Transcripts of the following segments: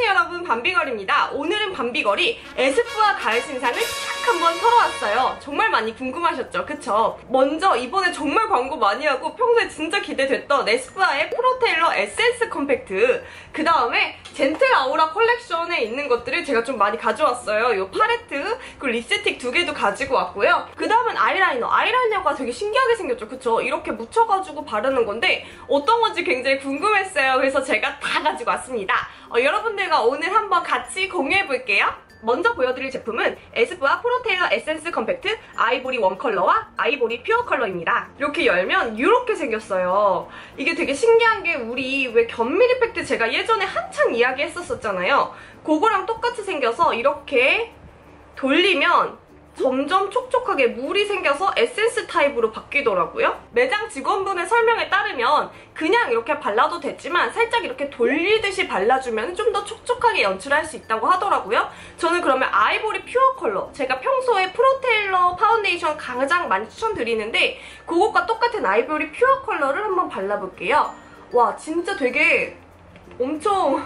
안녕하세요 여러분, 밤비걸입니다. 오늘은 밤비걸이 에스쁘아 가을 신상을 딱 한번 털어왔어요. 정말 많이 궁금하셨죠? 그쵸? 먼저 이번에 정말 광고 많이 하고 평소에 진짜 기대됐던 에스쁘아의 프로테일러 에센스 컴팩트, 그 다음에 젠틀 아우라 컬렉션에 있는 것들을 제가 좀 많이 가져왔어요. 요 팔레트, 그리고 립스틱 2개도 가지고 왔고요. 그 다음은 아이라이너가 되게 신기하게 생겼죠? 그쵸? 이렇게 묻혀가지고 바르는 건데 어떤 건지 굉장히 궁금했어요. 그래서 제가 다 가지고 왔습니다. 여러분들과 오늘 한번 같이 공유해볼게요. 먼저 보여드릴 제품은 에스쁘아 프로테일러 에센스 컴팩트 아이보리 웜 컬러와 아이보리 퓨어 컬러입니다. 이렇게 열면 이렇게 생겼어요. 이게 되게 신기한 게, 우리 왜 견밀 이펙트 제가 예전에 한창 이야기했었잖아요. 그거랑 똑같이 생겨서 이렇게 돌리면 점점 촉촉하게 물이 생겨서 에센스 타입으로 바뀌더라고요. 매장 직원분의 설명에 따르면 그냥 이렇게 발라도 됐지만 살짝 이렇게 돌리듯이 발라주면 좀 더 촉촉하게 연출할 수 있다고 하더라고요. 저는 그러면 아이보리 퓨어 컬러, 제가 평소에 프로테일러 파운데이션 가장 많이 추천드리는데 그것과 똑같은 아이보리 퓨어 컬러를 한번 발라볼게요. 와, 진짜 되게 엄청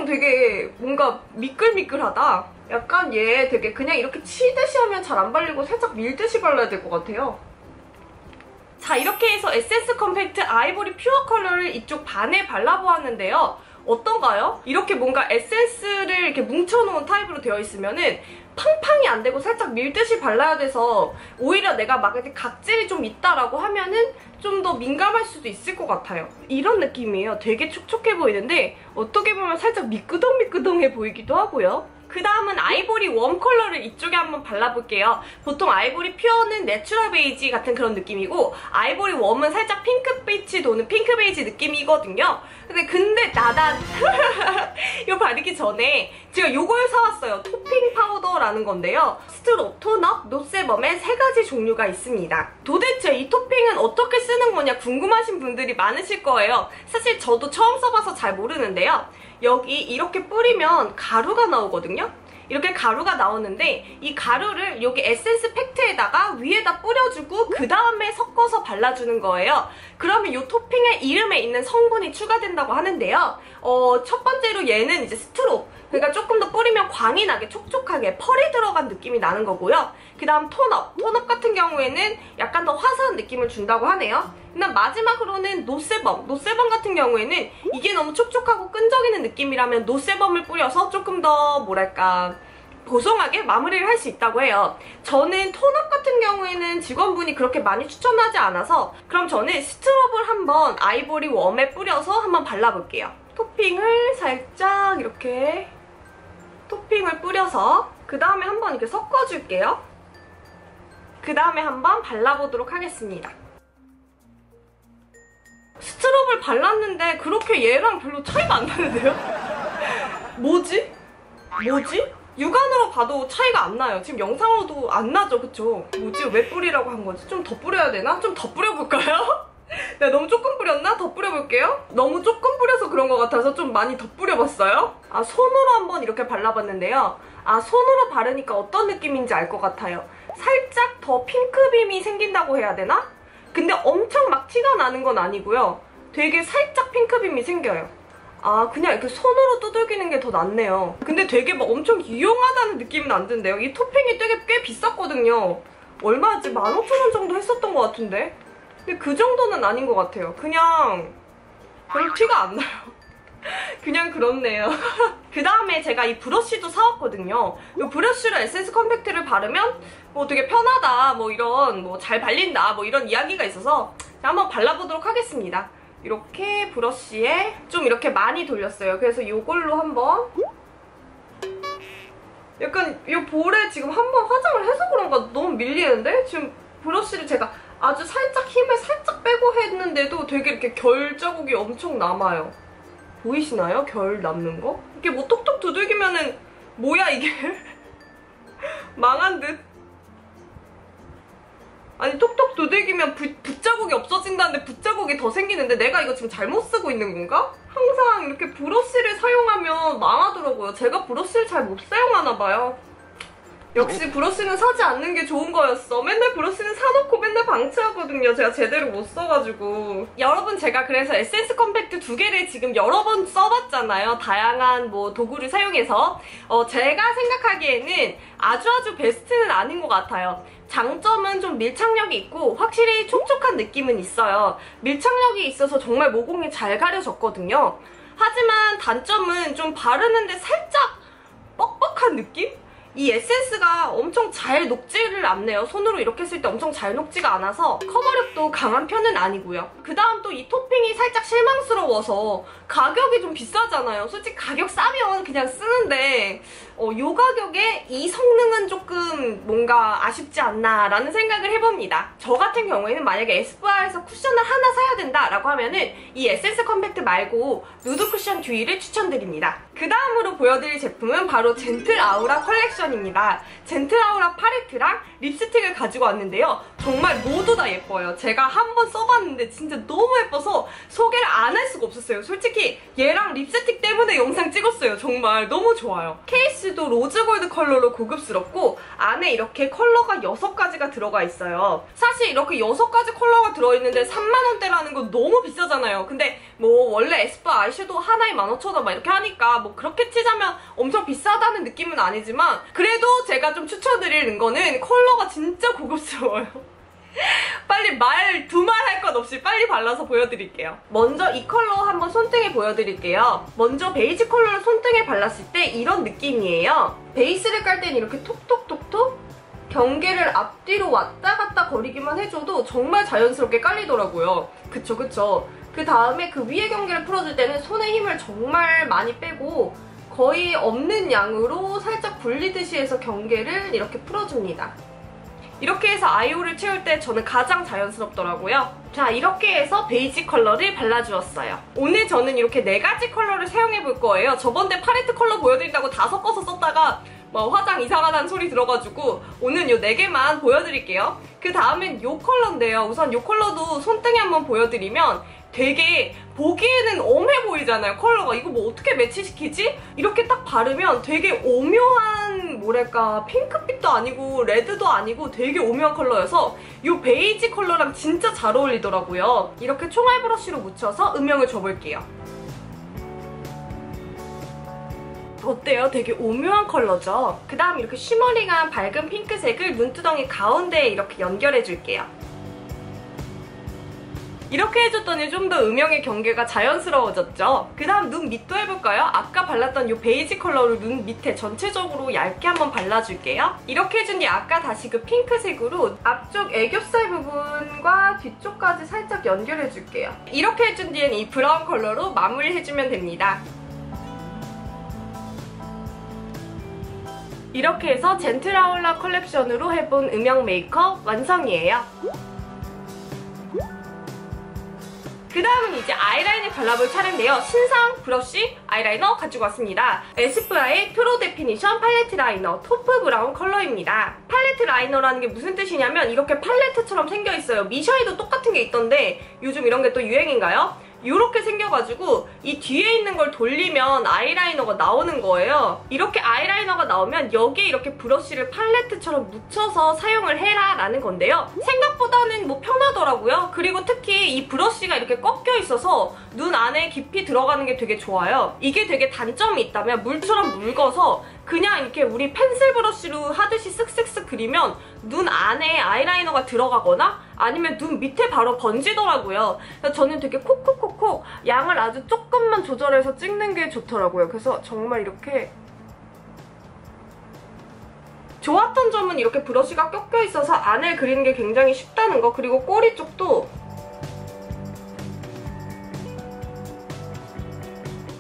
되게 뭔가 미끌미끌하다. 약간 얘 되게 그냥 이렇게 치듯이 하면 잘 안 발리고 살짝 밀듯이 발라야 될 것 같아요. 자, 이렇게 해서 에센스 컴팩트 아이보리 퓨어 컬러를 이쪽 반에 발라보았는데요. 어떤가요? 이렇게 뭔가 에센스를 이렇게 뭉쳐놓은 타입으로 되어 있으면은 팡팡이 안 되고 살짝 밀듯이 발라야 돼서 오히려 내가 막 이렇게 각질이 좀 있다라고 하면은 좀 더 민감할 수도 있을 것 같아요. 이런 느낌이에요. 되게 촉촉해 보이는데 어떻게 보면 살짝 미끄덩미끄덩해 보이기도 하고요. 그 다음은 아이보리 웜 컬러를 이쪽에 한번 발라볼게요. 보통 아이보리 퓨어는 내추럴 베이지 같은 그런 느낌이고 아이보리 웜은 살짝 핑크빛이 도는 핑크 베이지 느낌이거든요. 근데 나단 이거 바르기 전에 제가 요걸 사왔어요. 토핑 파우더라는 건데요. 스트롭, 톤업, 노세범의 3가지 종류가 있습니다. 도대체 이 토핑은 어떻게 쓰는 거냐 궁금하신 분들이 많으실 거예요. 사실 저도 처음 써봐서 잘 모르는데요. 여기 이렇게 뿌리면 가루가 나오거든요. 이렇게 가루가 나오는데 이 가루를 여기 에센스 팩트에다가 위에다 뿌려주고 그 다음에 섞어서 발라주는 거예요. 그러면 이 토핑의 이름에 있는 성분이 추가된다고 하는데요. 첫 번째로 얘는 이제 스트롭, 그러니까 조금 더 뿌리면 광이 나게 촉촉하게 펄이 들어간 느낌이 나는 거고요. 그 다음 톤업 같은 경우에는 약간 더 화사한 느낌을 준다고 하네요. 그다음 마지막으로는 노세범 같은 경우에는 이게 너무 촉촉하고 끈적이는 느낌이라면 노세범을 뿌려서 조금 더 뭐랄까 보송하게 마무리를 할 수 있다고 해요. 저는 톤업 같은 경우에는 직원분이 그렇게 많이 추천하지 않아서 그럼 저는 스트롭을 한번 아이보리 웜에 뿌려서 한번 발라볼게요. 토핑을 살짝 이렇게 토핑을 뿌려서 그 다음에 한번 이렇게 섞어줄게요. 그 다음에 한번 발라보도록 하겠습니다. 스트롭을 발랐는데 그렇게 얘랑 별로 차이가 안 나는데요? 뭐지? 육안으로 봐도 차이가 안 나요. 지금 영상으로도 안 나죠, 그쵸? 뭐지? 왜 뿌리라고 한 거지? 좀 더 뿌려야 되나? 좀 더 뿌려볼까요? 내가 너무 조금 뿌렸나? 더 뿌려볼게요. 너무 조금 뿌려서 그런 것 같아서 좀 많이 더 뿌려봤어요. 손으로 한번 이렇게 발라봤는데요. 손으로 바르니까 어떤 느낌인지 알 것 같아요. 살짝 더 핑크빔이 생긴다고 해야 되나? 근데 엄청 막 티가 나는 건 아니고요. 되게 살짝 핑크빔이 생겨요. 그냥 이렇게 손으로 두들기는 게 더 낫네요. 근데 되게 막 엄청 유용하다는 느낌은 안 든대요. 이 토핑이 되게 꽤 비쌌거든요. 얼마였지? 15,000원 정도 했었던 것 같은데? 근데 그 정도는 아닌 것 같아요. 그냥 별로 티가 안 나요. 그냥 그렇네요. 그 다음에 제가 이 브러쉬도 사왔거든요. 이 브러쉬로 에센스 컴팩트를 바르면 뭐 되게 편하다, 뭐 이런, 뭐 잘 발린다, 뭐 이런 이야기가 있어서 한번 발라보도록 하겠습니다. 이렇게 브러쉬에 좀 이렇게 많이 돌렸어요. 그래서 이걸로 한번 약간 이 볼에 지금 한번 화장을 해서 그런가 너무 밀리는데? 지금 브러쉬를 제가 아주 살짝 힘을 살짝 빼고 했는데도 되게 이렇게 결 자국이 엄청 남아요. 보이시나요? 결 남는 거? 이렇게 뭐 톡톡 두들기면은 뭐야 이게? 망한 듯? 아니 톡톡 두들기면 붓자국이 없어진다는데 붓자국이 더 생기는데 내가 이거 지금 잘못 쓰고 있는 건가? 항상 이렇게 브러쉬를 사용하면 망하더라고요. 제가 브러쉬를 잘 못 사용하나 봐요. 역시 브러쉬는 사지 않는 게 좋은 거였어. 맨날 브러쉬는 사놓고 맨날 방치하거든요. 제가 제대로 못 써가지고. 여러분, 제가 그래서 에센스 컴팩트 2개를 지금 여러 번 써봤잖아요. 다양한 뭐 도구를 사용해서. 제가 생각하기에는 아주 베스트는 아닌 것 같아요. 장점은 좀 밀착력이 있고 확실히 촉촉한 느낌은 있어요. 밀착력이 있어서 정말 모공이 잘 가려졌거든요. 하지만 단점은 좀 바르는데 살짝 뻑뻑한 느낌? 이 에센스가 엄청 잘 녹지를 않네요. 손으로 이렇게 했을 때 엄청 잘 녹지가 않아서 커버력도 강한 편은 아니고요. 그 다음 또 이 토핑이 살짝 실망스러워서 가격이 좀 비싸잖아요. 솔직히 가격 싸면 그냥 쓰는데 요 가격에 이 성능은 조금 뭔가 아쉽지 않나 라는 생각을 해봅니다. 저 같은 경우에는 만약에 에스쁘아에서 쿠션을 하나 사야 된다라고 하면은 이 에센스 컴팩트 말고 누드 쿠션 듀이를 추천드립니다. 그 다음으로 보여드릴 제품은 바로 젠틀 아우라 컬렉션입니다. 젠틀 아우라 팔레트랑 립스틱을 가지고 왔는데요. 정말 모두 다 예뻐요. 제가 한번 써봤는데 진짜 너무 예뻐서 소개를 안 할 수가 없었어요. 솔직히 얘랑 립스틱 때문에 영상 찍었어요. 정말 너무 좋아요. 케이스도 로즈골드 컬러로 고급스럽고 안에 이렇게 컬러가 6가지가 들어가 있어요. 사실 이렇게 6가지 컬러가 들어있는데 3만원대라는 건 너무 비싸잖아요. 근데 뭐 원래 에스쁘아 아이섀도우 하나에 15,000원 막 이렇게 하니까 뭐 그렇게 치자면 엄청 비싸다는 느낌은 아니지만 그래도 제가 좀 추천드리는 거는 컬러가 진짜 고급스러워요. 빨리 두 말 할 것 없이 빨리 발라서 보여드릴게요. 먼저 이 컬러 한번 손등에 보여드릴게요. 먼저 베이지 컬러를 손등에 발랐을 때 이런 느낌이에요. 베이스를 깔 때는 이렇게 톡톡톡톡 경계를 앞뒤로 왔다 갔다 거리기만 해줘도 정말 자연스럽게 깔리더라고요. 그쵸. 그 다음에 그 위에 경계를 풀어줄 때는 손에 힘을 정말 많이 빼고 거의 없는 양으로 살짝 굴리듯이 해서 경계를 이렇게 풀어줍니다. 이렇게 해서 아이홀을 채울 때 저는 가장 자연스럽더라고요. 자, 이렇게 해서 베이지 컬러를 발라주었어요. 오늘 저는 이렇게 4가지 컬러를 사용해볼 거예요. 저번에 팔레트 컬러 보여드린다고 다 섞어서 썼다가 뭐 화장 이상하다는 소리 들어가지고 오늘 요 4개만 보여드릴게요. 그 다음엔 요 컬러인데요. 우선 요 컬러도 손등에 한번 보여드리면 되게 보기에는 엄해 보이잖아요. 컬러가 이거 뭐 어떻게 매치시키지? 이렇게 딱 바르면 되게 오묘한 뭐랄까 핑크빛도 아니고 레드도 아니고 되게 오묘한 컬러여서 이 베이지 컬러랑 진짜 잘 어울리더라고요. 이렇게 총알 브러쉬로 묻혀서 음영을 줘볼게요. 어때요? 되게 오묘한 컬러죠? 그 다음 이렇게 쉬머링한 밝은 핑크색을 눈두덩이 가운데에 이렇게 연결해줄게요. 이렇게 해줬더니 좀 더 음영의 경계가 자연스러워졌죠? 그 다음 눈 밑도 해볼까요? 아까 발랐던 이 베이지 컬러를 눈 밑에 전체적으로 얇게 한번 발라줄게요. 이렇게 해준 뒤 아까 다시 그 핑크색으로 앞쪽 애교살 부분과 뒤쪽까지 살짝 연결해줄게요. 이렇게 해준 뒤엔 이 브라운 컬러로 마무리해주면 됩니다. 이렇게 해서 젠틀 아울라 컬렉션으로 해본 음영 메이크업 완성이에요. 그 다음은 이제 아이라인을 발라볼 차례인데요. 신상 브러쉬 아이라이너 가지고 왔습니다. 에스쁘아의 프로 데피니션 팔레트 라이너 토프 브라운 컬러입니다. 팔레트 라이너라는 게 무슨 뜻이냐면 이렇게 팔레트처럼 생겨있어요. 미샤이도 똑같은 게 있던데 요즘 이런 게 또 유행인가요? 이렇게 생겨가지고 이 뒤에 있는 걸 돌리면 아이라이너가 나오는 거예요. 이렇게 아이라이너가 나오면 여기에 이렇게 브러쉬를 팔레트처럼 묻혀서 사용을 해라 라는 건데요. 생각보다는 뭐 편하더라고요. 그리고 특히 이 브러쉬가 이렇게 꺾여 있어서 눈 안에 깊이 들어가는 게 되게 좋아요. 이게 되게 단점이 있다면 물처럼 묽어서 그냥 이렇게 우리 펜슬 브러쉬로 하듯이 쓱쓱쓱 그리면 눈 안에 아이라이너가 들어가거나 아니면 눈 밑에 바로 번지더라고요. 그래서 저는 되게 콕콕콕콕 양을 아주 조금만 조절해서 찍는 게 좋더라고요. 그래서 정말 이렇게 좋았던 점은 이렇게 브러쉬가 꺾여 있어서 안을 그리는 게 굉장히 쉽다는 거. 그리고 꼬리 쪽도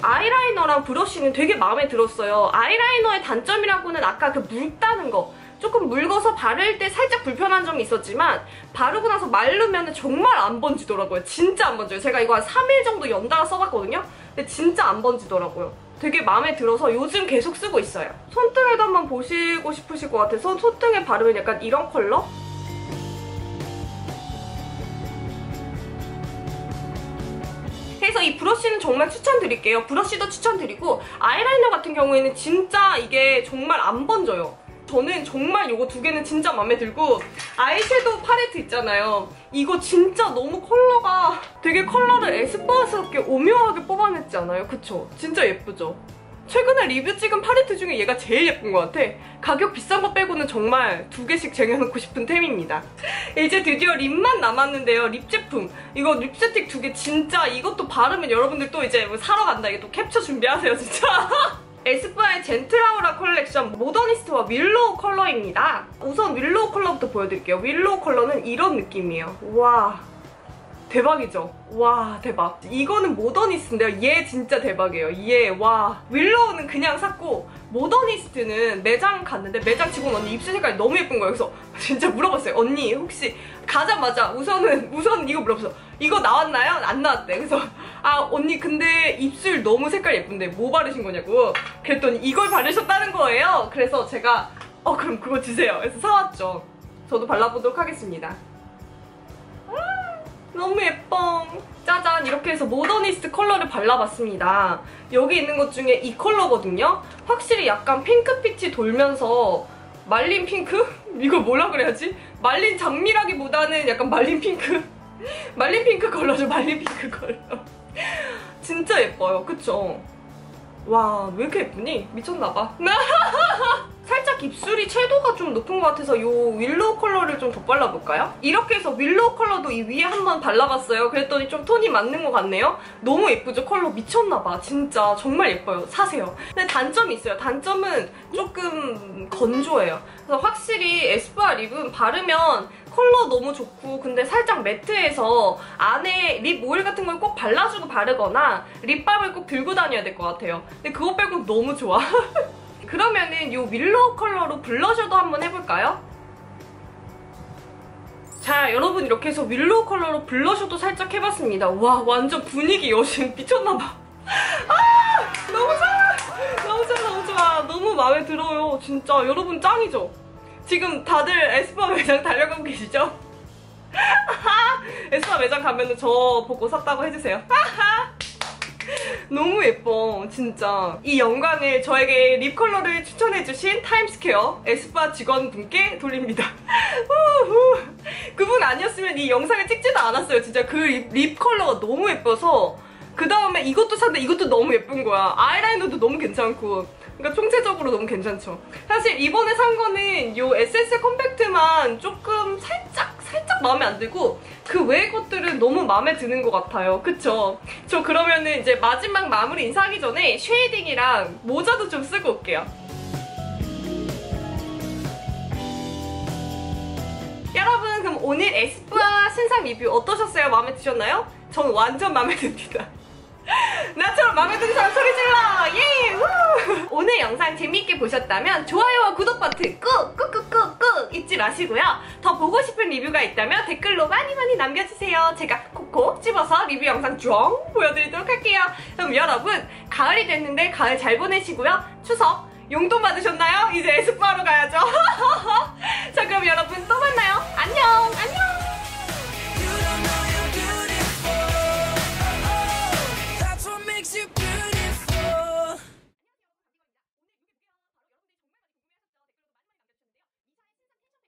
아이라이너랑 브러쉬는 되게 마음에 들었어요. 아이라이너의 단점이라고는 아까 그 묽다는 거. 조금 묽어서 바를 때 살짝 불편한 점이 있었지만 바르고 나서 마르면 정말 안 번지더라고요. 진짜 안 번져요. 제가 이거 한 3일 정도 연달아 써봤거든요. 근데 진짜 안 번지더라고요. 되게 마음에 들어서 요즘 계속 쓰고 있어요. 손등에도 한번 보시고 싶으실 것 같아서 손등에 바르면 약간 이런 컬러? 그래서 이 브러쉬는 정말 추천드릴게요. 브러쉬도 추천드리고 아이라이너 같은 경우에는 진짜 이게 정말 안 번져요. 저는 정말 요거 두 개는 진짜 마음에 들고 아이섀도우 팔레트 있잖아요. 이거 진짜 너무 컬러가 되게 컬러를 에스쁘아스럽게 오묘하게 뽑아냈지 않아요? 그쵸? 진짜 예쁘죠? 최근에 리뷰 찍은 팔레트 중에 얘가 제일 예쁜 것 같아. 가격 비싼 거 빼고는 정말 두 개씩 쟁여놓고 싶은 템입니다. 이제 드디어 립만 남았는데요. 립 제품. 이거 립스틱 두 개 진짜 이것도 바르면 여러분들 또 이제 뭐 사러 간다. 이게 또 캡처 준비하세요, 진짜. 에스쁘아의 젠틀아우라 컬렉션 모더니스트와 윌로우 컬러입니다. 우선 윌로우 컬러부터 보여드릴게요. 윌로우 컬러는 이런 느낌이에요. 와, 대박이죠? 와, 대박. 이거는 모더니스트인데요. 얘 진짜 대박이에요. 얘, 와. 윌로우는 그냥 샀고 모더니스트는 매장 갔는데 매장 직원 언니 입술 색깔이 너무 예쁜 거예요. 그래서 진짜 물어봤어요. 언니 혹시 가자마자 우선 이거 물어봤어. 이거 나왔나요? 안 나왔대. 그래서 아 언니 근데 입술 너무 색깔 예쁜데 뭐 바르신 거냐고. 그랬더니 이걸 바르셨다는 거예요. 그래서 제가 그럼 그거 주세요. 그래서 사왔죠. 저도 발라보도록 하겠습니다. 너무 예뻐. 짜잔, 이렇게 해서 모더니스트 컬러를 발라봤습니다. 여기 있는 것 중에 이 컬러거든요. 확실히 약간 핑크빛이 돌면서 말린 핑크? 이걸 뭐라 그래야지? 말린 장미라기보다는 약간 말린 핑크? 말린 핑크 컬러죠, 말린 핑크 컬러. 진짜 예뻐요, 그쵸? 와, 왜 이렇게 예쁘니? 미쳤나봐. 살짝 입술이 채도가 좀 높은 것 같아서 요 윌로우 컬러를 좀 더 발라볼까요? 이렇게 해서 윌로우 컬러도 이 위에 한번 발라봤어요. 그랬더니 좀 톤이 맞는 것 같네요. 너무 예쁘죠? 컬러 미쳤나봐. 진짜 정말 예뻐요. 사세요. 근데 단점이 있어요. 단점은 조금 건조해요. 그래서 확실히 에스쁘아 립은 바르면 컬러 너무 좋고 근데 살짝 매트해서 안에 립 오일 같은 걸 꼭 발라주고 바르거나 립밤을 꼭 들고 다녀야 될 것 같아요. 근데 그거 빼고 너무 좋아. 그러면은 이 윌로우 컬러로 블러셔도 한번 해볼까요? 자, 여러분 이렇게 해서 윌로우 컬러로 블러셔도 살짝 해봤습니다. 와, 완전 분위기 여신 미쳤나봐. 아! 너무 좋아! 너무 좋아, 너무 좋아. 너무 마음에 들어요. 진짜 여러분 짱이죠? 지금 다들 에스쁘아 매장 달려가고 계시죠? 에스쁘아 매장 가면은 저 보고 샀다고 해주세요. 너무 예뻐, 진짜. 이 영광을 저에게 립 컬러를 추천해주신 타임스퀘어 에스쁘아 직원분께 돌립니다. 그분 아니었으면 이 영상을 찍지도 않았어요. 진짜 그 립 컬러가 너무 예뻐서. 그 다음에 이것도 샀는데 이것도 너무 예쁜 거야. 아이라이너도 너무 괜찮고. 그러니까 총체적으로 너무 괜찮죠. 사실 이번에 산 거는 이 SS 컴팩트만 조금 살짝 마음에 안 들고 그 외의 것들은 너무 마음에 드는 것 같아요. 그쵸? 저 그러면은 이제 마지막 마무리 인사하기 전에 쉐이딩이랑 모자도 좀 쓰고 올게요. 여러분 그럼 오늘 에스쁘아 신상 리뷰 어떠셨어요? 마음에 드셨나요? 저는 완전 마음에 듭니다. 나처럼 마음에 드는 사람 소리 질러! 예! 우! 오늘 영상 재미있게 보셨다면 좋아요와 구독 버튼 꾹 잊지 마시고요. 더 보고 싶은 리뷰가 있다면 댓글로 많이 남겨주세요. 제가 콕콕 집어서 리뷰 영상 쭉 보여드리도록 할게요. 그럼 여러분 가을이 됐는데 가을 잘 보내시고요. 추석 용돈 받으셨나요? 이제 에스쁘아로 가야죠. 자 그럼 여러분 또 만나요. 안녕!